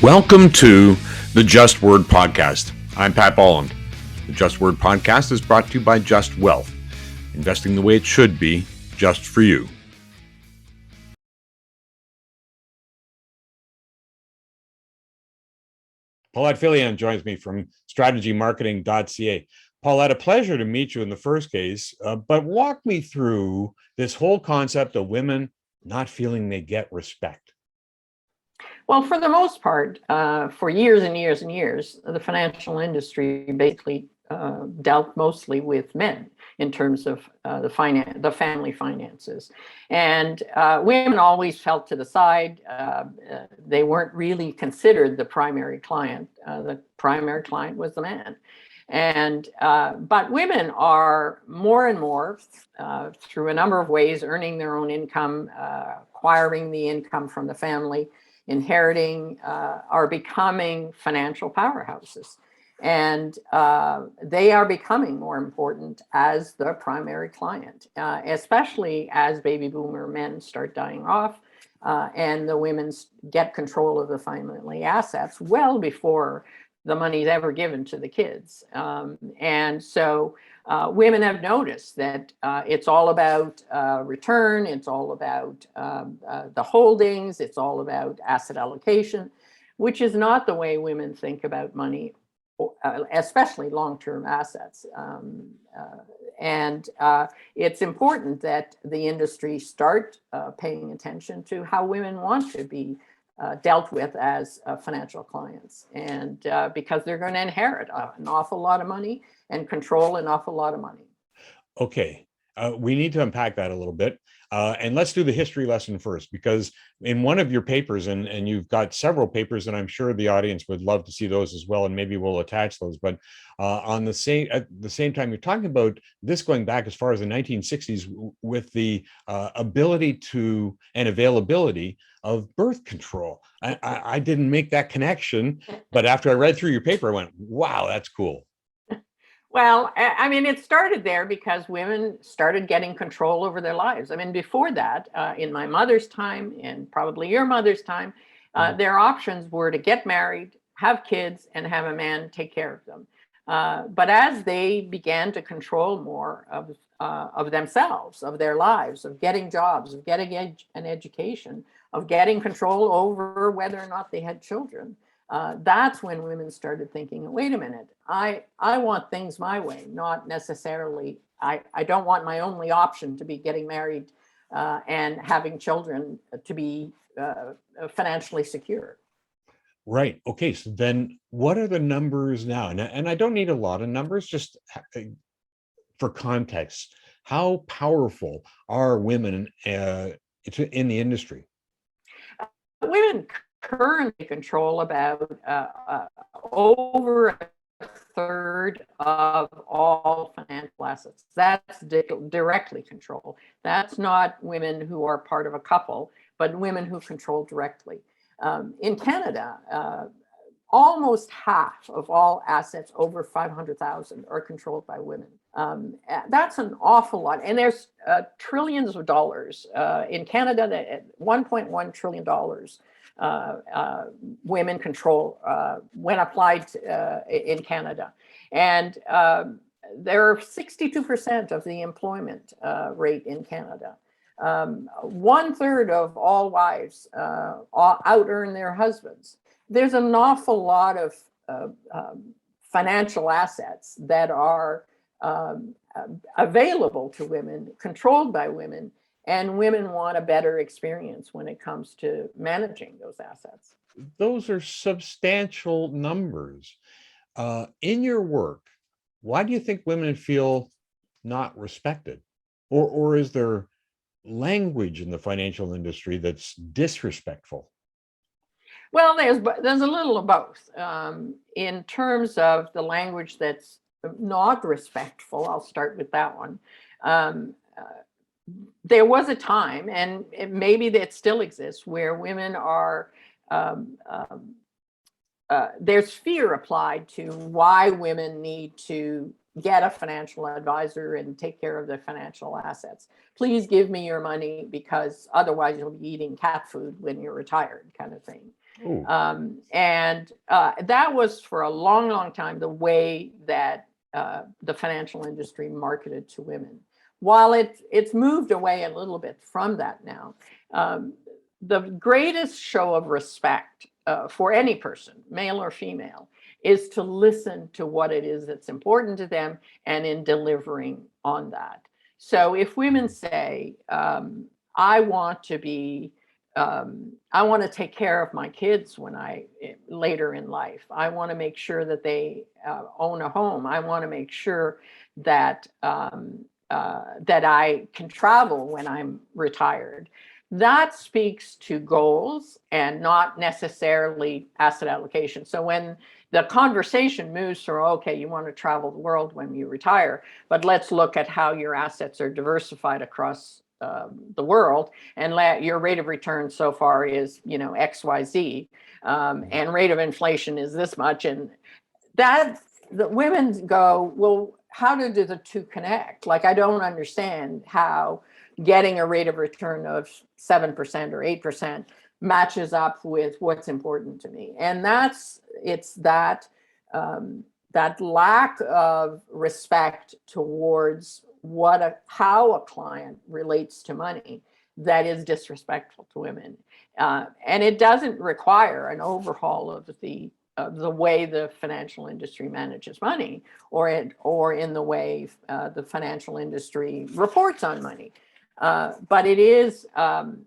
Welcome to the Just Word Podcast. I'm Pat Bolland. The Just Word Podcast is brought to you by Justwealth, investing the way it should be, just for you. Paulette Filion joins me from StrategyMarketing.ca. Paulette, a pleasure to meet you in the first case, but walk me through this whole concept of women not feeling they get respect. Well, for the most part, for years and years and years, the financial industry basically dealt mostly with men in terms of the family finances, and women always felt to the side. They weren't really considered the primary client. The primary client was the man, and but women are more and more through a number of ways earning their own income, acquiring the income from the family, inheriting, are becoming financial powerhouses. And they are becoming more important as the primary client, especially as baby boomer men start dying off and the women get control of the family assets well before the money is ever given to the kids. And so women have noticed that it's all about return, it's all about the holdings, it's all about asset allocation, which is not the way women think about money, especially long-term assets. And it's important that the industry start paying attention to how women want to be dealt with as financial clients, and because they're going to inherit an awful lot of money and control an awful lot of money. Okay, we need to unpack that a little bit. And let's do the history lesson first, because in one of your papers, and you've got several papers, and I'm sure the audience would love to see those as well, and maybe we'll attach those. But at the same time, you're talking about this going back as far as the 1960s with the ability to and availability of birth control. I didn't make that connection, but after I read through your paper, I went, wow, that's cool. Well, I mean, it started there because women started getting control over their lives. I mean, before that, in my mother's time and probably your mother's time, their options were to get married, have kids, and have a man take care of them. But as they began to control more of themselves, of their lives, of getting jobs, of getting an education, of getting control over whether or not they had children, that's when women started thinking, wait a minute, I want things my way, not necessarily, I don't want my only option to be getting married and having children to be financially secure. Right. Okay. So then what are the numbers now? And I don't need a lot of numbers, just for context. How powerful are women in the industry? Women currently control about over a third of all financial assets. That's directly control. That's not women who are part of a couple, but women who control directly. In Canada, almost half of all assets over 500,000 are controlled by women. That's an awful lot. And there's trillions of dollars in Canada, $1.1 trillion women control when applied in Canada. And there are 62% of the employment rate in Canada. 1/3 of all wives out-earn their husbands. There's an awful lot of financial assets that are available to women, controlled by women, and women want a better experience when it comes to managing those assets. Those are substantial numbers. In your work, why do you think women feel not respected? Or is there language in the financial industry that's disrespectful? Well, there's a little of both. In terms of the language that's not respectful, I'll start with that one. There was a time, and maybe that still exists, where women are, there's fear applied to why women need to get a financial advisor and take care of their financial assets. Please give me your money because otherwise you'll be eating cat food when you're retired, kind of thing. Oh, And that was for a long, long time the way that the financial industry marketed to women. While it's moved away a little bit from that now, the greatest show of respect for any person, male or female, is to listen to what it is that's important to them and in delivering on that. So if women say, I want to be I want to take care of my kids when later in life. I want to make sure that they own a home. I want to make sure that that I can travel when I'm retired. That speaks to goals and not necessarily asset allocation. So when the conversation moves from, okay, you want to travel the world when you retire, but let's look at how your assets are diversified across the world, and your rate of return so far is, XYZ, and rate of inflation is this much, and that the women go, well, how do the two connect? Like, I don't understand how getting a rate of return of 7% or 8% matches up with what's important to me. And it's that that lack of respect towards how a client relates to money that is disrespectful to women. And it doesn't require an overhaul of the way the financial industry manages money, or in the way the financial industry reports on money. But it is an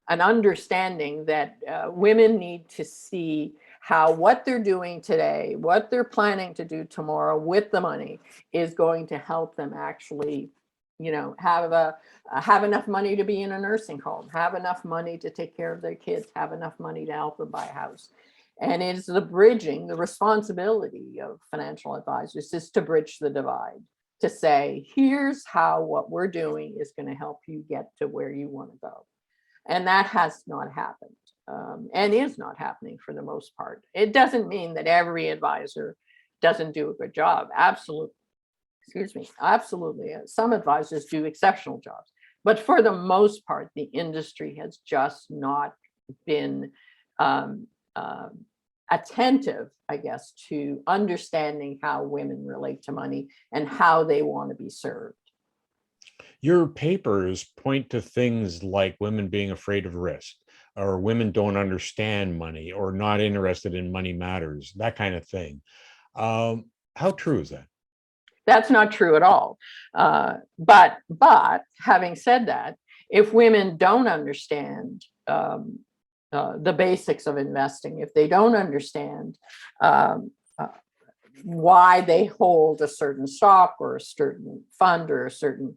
understanding that women need to see how what they're doing today, what they're planning to do tomorrow with the money is going to help them actually, have enough money to be in a nursing home, have enough money to take care of their kids, have enough money to help them buy a house. And it's the responsibility of financial advisors is to bridge the divide, to say, here's how what we're doing is going to help you get to where you want to go. And that has not happened, and is not happening for the most part. It doesn't mean that every advisor doesn't do a good job. Absolutely. Absolutely. Some advisors do exceptional jobs. But for the most part, the industry has just not been attentive, I guess, to understanding how women relate to money and how they want to be served. your papers point to things like women being afraid of risk, or women don't understand money, or not interested in money matters, that kind of thing. How true is that? That's not true at all. But having said that, if women don't understand the basics of investing, if they don't understand why they hold a certain stock or a certain fund or a certain,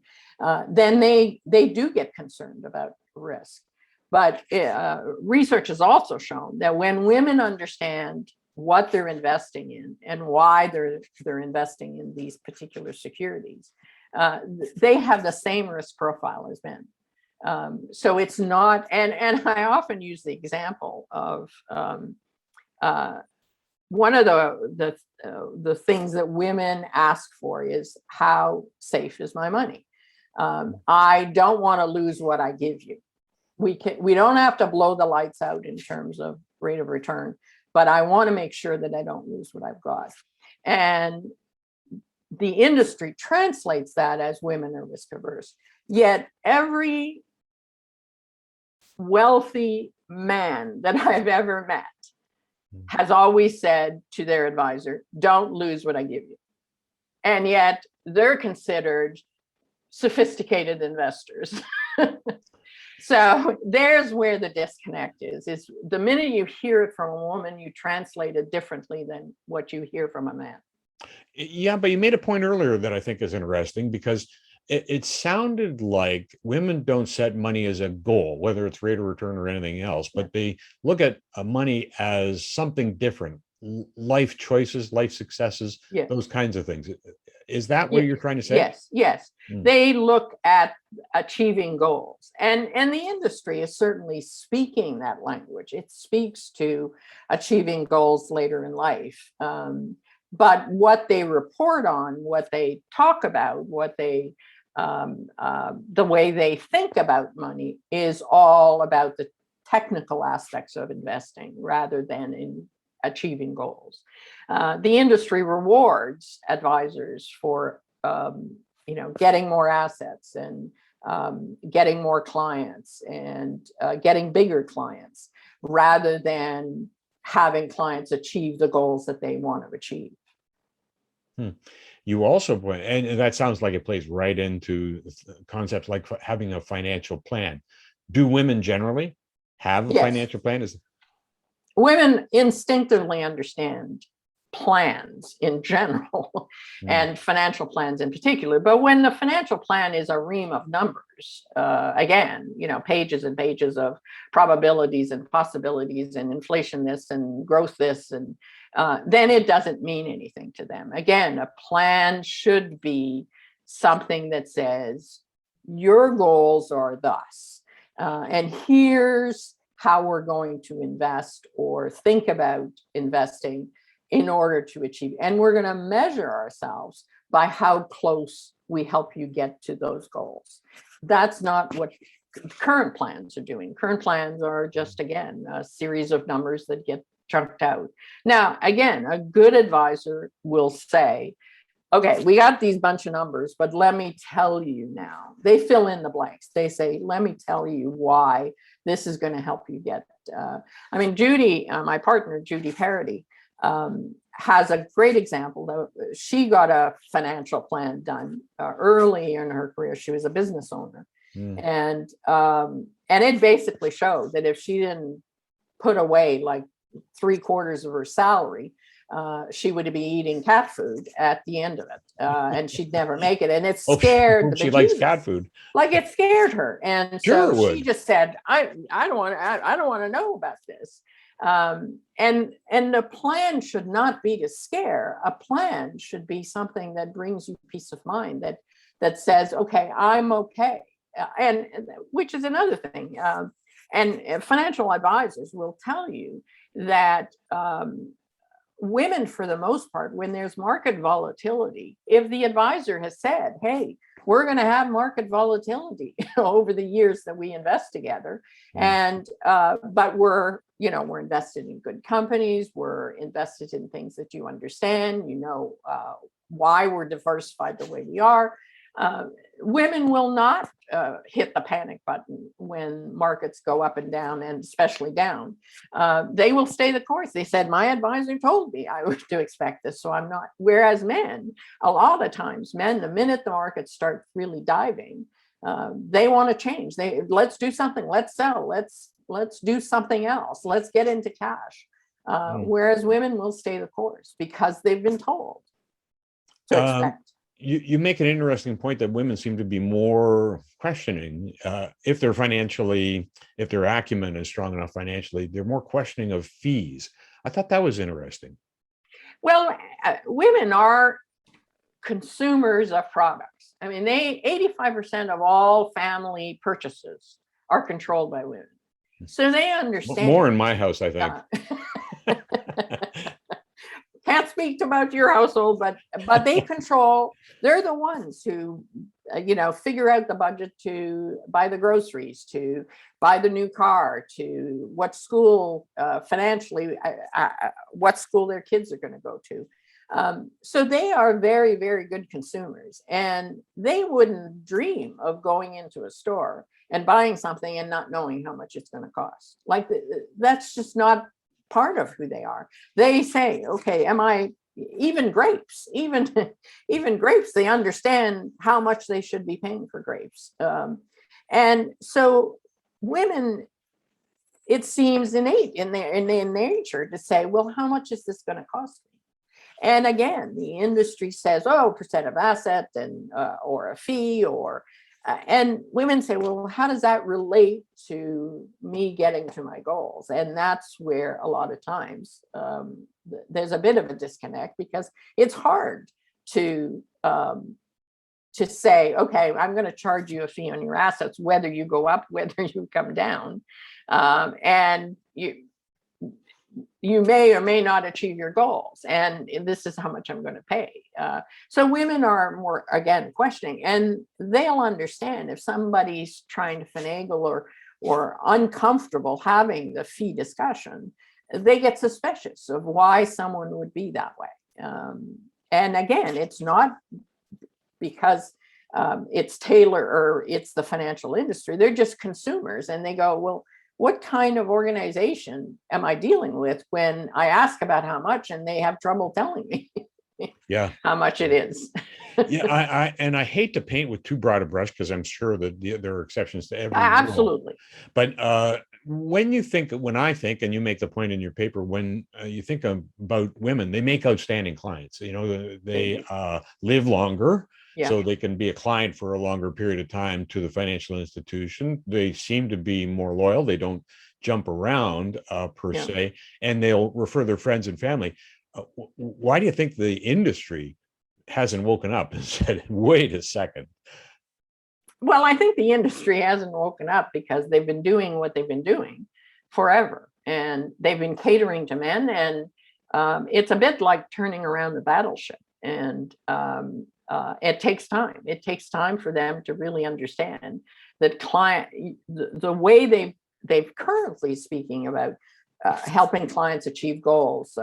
then they do get concerned about risk. But research has also shown that when women understand what they're investing in and why they're investing in these particular securities, they have the same risk profile as men. So it's not, and I often use the example of one of the things that women ask for is, how safe is my money? I don't want to lose what I give you. We don't have to blow the lights out in terms of rate of return, but I want to make sure that I don't lose what I've got. And the industry translates that as women are risk averse. Yet every wealthy man that I've ever met has always said to their advisor, don't lose what I give you. And yet they're considered sophisticated investors. So there's where the disconnect is the minute you hear it from a woman, you translate it differently than what you hear from a man. Yeah, but you made a point earlier that I think is interesting, because it sounded like women don't set money as a goal, whether it's rate of return or anything else, but they look at money as something different, life choices, life successes, those kinds of things. Is that what you're trying to say? Yes. They look at achieving goals, and the industry is certainly speaking that language. It speaks to achieving goals later in life. But what they report on, what they talk about, what they the way they think about money is all about the technical aspects of investing rather than in achieving goals. The industry rewards advisors for getting more assets and getting more clients and getting bigger clients rather than having clients achieve the goals that they want to achieve. You also point, and that sounds like it plays right into concepts like having a financial plan. Do women generally have a financial plan? Women instinctively understand plans in general and financial plans in particular. But when the financial plan is a ream of numbers, again, pages and pages of probabilities and possibilities and inflation this and growth this, and then it doesn't mean anything to them. Again, a plan should be something that says your goals are thus, and here's how we're going to invest or think about investing in order to achieve. And we're going to measure ourselves by how close we help you get to those goals. That's not what current plans are doing. Current plans are just, again, a series of numbers that get chunked out. Now, again, a good advisor will say, okay, we got these bunch of numbers, but let me tell you now. They fill in the blanks. They say, let me tell you why this is going to help you get. Judy, my partner, Judy Parody, has a great example. She got a financial plan done early in her career. She was a business owner. And it basically showed that if she didn't put away like 3/4 of her salary, she would be eating cat food at the end of it, and she'd never make it. And it scared the she likes cat food. Like it scared her, and sure so she just said, "I don't want to know about this." And the plan should not be to scare. A plan should be something that brings you peace of mind. That says, "Okay, I'm okay," and which is another thing. And financial advisors will tell you that women, for the most part, when there's market volatility, if the advisor has said, hey, we're going to have market volatility over the years that we invest together, and but we're invested in good companies, we're invested in things that you understand, why we're diversified the way we are, women will not hit the panic button when markets go up and down, and especially down. They will stay the course. They said, my advisor told me I was to expect this, so I'm not. Whereas men, a lot of times, the minute the markets start really diving, they want to change. Let's do something. Let's sell. Let's do something else. Let's get into cash. Whereas women will stay the course because they've been told to expect. You make an interesting point that women seem to be more questioning if their acumen is strong enough financially, they're more questioning of fees. I thought that was interesting. Well, women are consumers of products. 85% of all family purchases are controlled by women. So they understand. More in my house, I think. Can't speak about your household, but they control. They're the ones who, figure out the budget to buy the groceries, to buy the new car, to what school financially, what school their kids are going to go to. So they are very, very good consumers, and they wouldn't dream of going into a store and buying something and not knowing how much it's going to cost. Like that's just not part of who they are. They say, okay, even grapes, they understand how much they should be paying for grapes. And so women, it seems innate in their nature to say, well, how much is this going to cost me? And again, the industry says, percent of asset and or a fee, and women say, well, how does that relate to me getting to my goals? And that's where a lot of times there's a bit of a disconnect, because it's hard to say, okay, I'm going to charge you a fee on your assets, whether you go up, whether you come down, and you may or may not achieve your goals, and this is how much I'm going to pay. So women are more, again, questioning, and they'll understand if somebody's trying to finagle or uncomfortable having the fee discussion, they get suspicious of why someone would be that way. And again, it's not because it's Taylor or it's the financial industry. They're just consumers, and they go, well, what kind of organization am I dealing with when I ask about how much and they have trouble telling me how much it is? I hate to paint with too broad a brush, because I'm sure that there are exceptions to every rule. Absolutely. But when I think, and you make the point in your paper, when you think about women, they make outstanding clients. They live longer. Yeah. So they can be a client for a longer period of time to the financial institution. They seem to be more loyal. They don't jump around per se, and they'll refer their friends and family. Why do you think the industry hasn't woken up and said, wait a second? Well, I think the industry hasn't woken up because they've been doing what they've been doing forever, and they've been catering to men, and it's a bit like turning around the battleship. And it takes time. It takes time for them to really understand that the way they've currently speaking about helping clients achieve goals,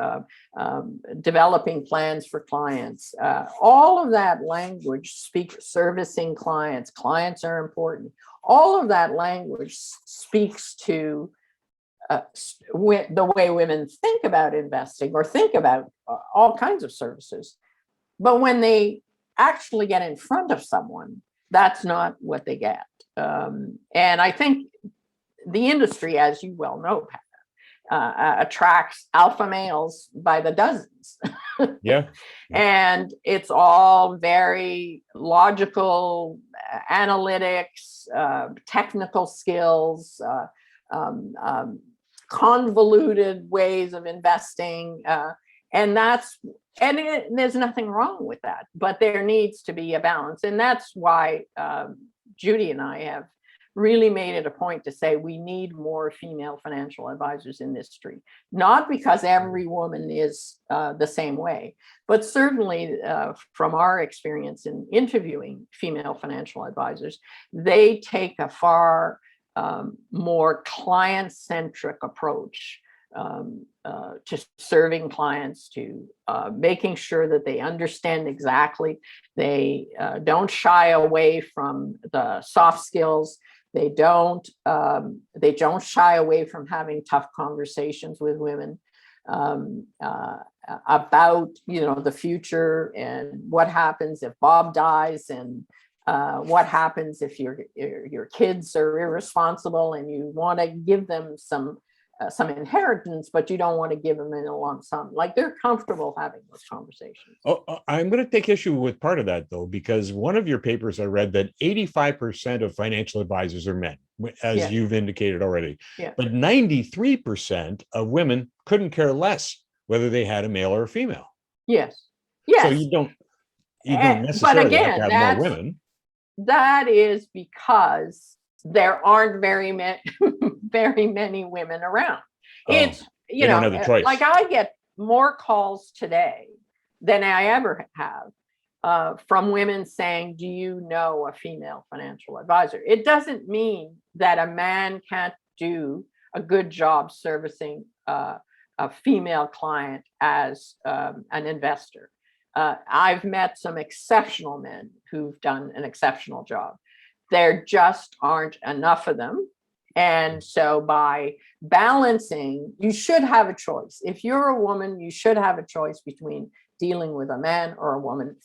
developing plans for clients, all of that language servicing clients. Clients are important. All of that language speaks to the way women think about investing or think about all kinds of services. But when they actually get in front of someone, that's not what they get. And I think the industry, as you well know, attracts alpha males by the dozens. Yeah. And it's all very logical, analytics, technical skills, convoluted ways of investing. And there's nothing wrong with that, but there needs to be a balance. And that's why Judy and I have really made it a point to say we need more female financial advisors in this industry, not because every woman is the same way, but certainly from our experience in interviewing female financial advisors, they take a far more client-centric approach to serving clients, to making sure that they understand exactly. They don't shy away from the soft skills. They don't shy away from having tough conversations with women about the future and what happens if Bob dies, and what happens if your kids are irresponsible and you want to give them some inheritance, but you don't want to give them in a lump sum. Like, they're comfortable having those conversations. I'm going to take issue with part of that, though, because one of your papers I read that 85% of financial advisors are men, as you've indicated already. Yeah. But 93% of women couldn't care less whether they had a male or a female. Yes. So you don't necessarily have to have more women. That is because there aren't very many women around. It's, don't have the choice. Like, I get more calls today than I ever have from women saying, do you know a female financial advisor? It doesn't mean that a man can't do a good job servicing a female client as an investor. I've met some exceptional men who've done an exceptional job. There just aren't enough of them. And so by balancing, you should have a choice. If you're a woman, you should have a choice between dealing with a man or a woman.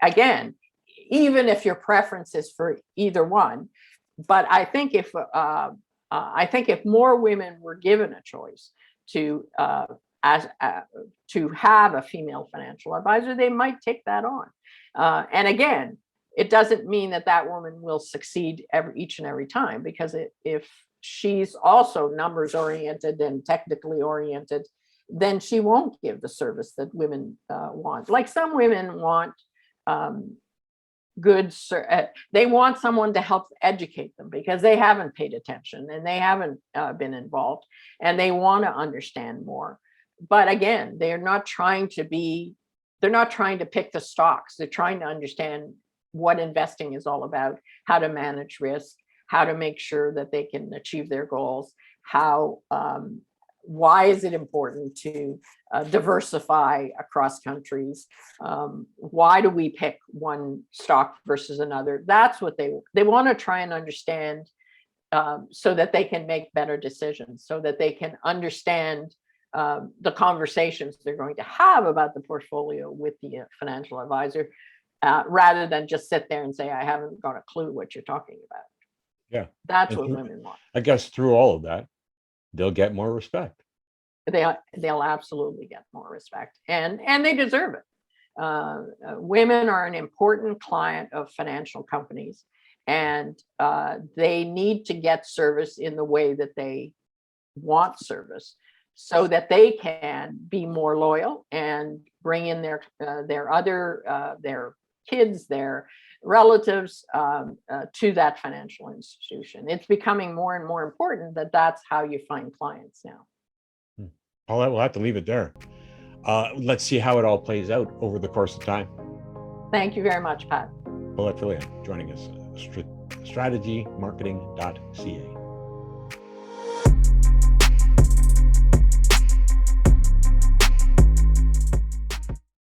Again, even if your preference is for either one. But I think if more women were given a choice to have a female financial advisor, they might take that on. And again, it doesn't mean that woman will succeed each and every time, because if she's also numbers oriented and technically oriented, then she won't give the service that women want. Like, some women want they want someone to help educate them because they haven't paid attention and they haven't been involved, and they want to understand more. But again, they're not trying to pick the stocks. They're trying to understand what investing is all about, how to manage risk, how to make sure that they can achieve their goals, why is it important to diversify across countries? Why do we pick one stock versus another? That's what they want to try and understand, so that they can make better decisions, so that they can understand the conversations they're going to have about the portfolio with the financial advisor, rather than just sit there and say, I haven't got a clue what you're talking about. Yeah. That's what women want. I guess through all of that, they'll get more respect. They'll absolutely get more respect, and they deserve it. Women are an important client of financial companies, and they need to get service in the way that they want service, so that they can be more loyal and bring in their kids, their relatives, to that financial institution. It's becoming more and more important that that's how you find clients now. Paulette, we'll have to leave it there. Let's see how it all plays out over the course of time. Thank you very much, Pat. Paulette Filion joining us, StrategyMarketing.ca.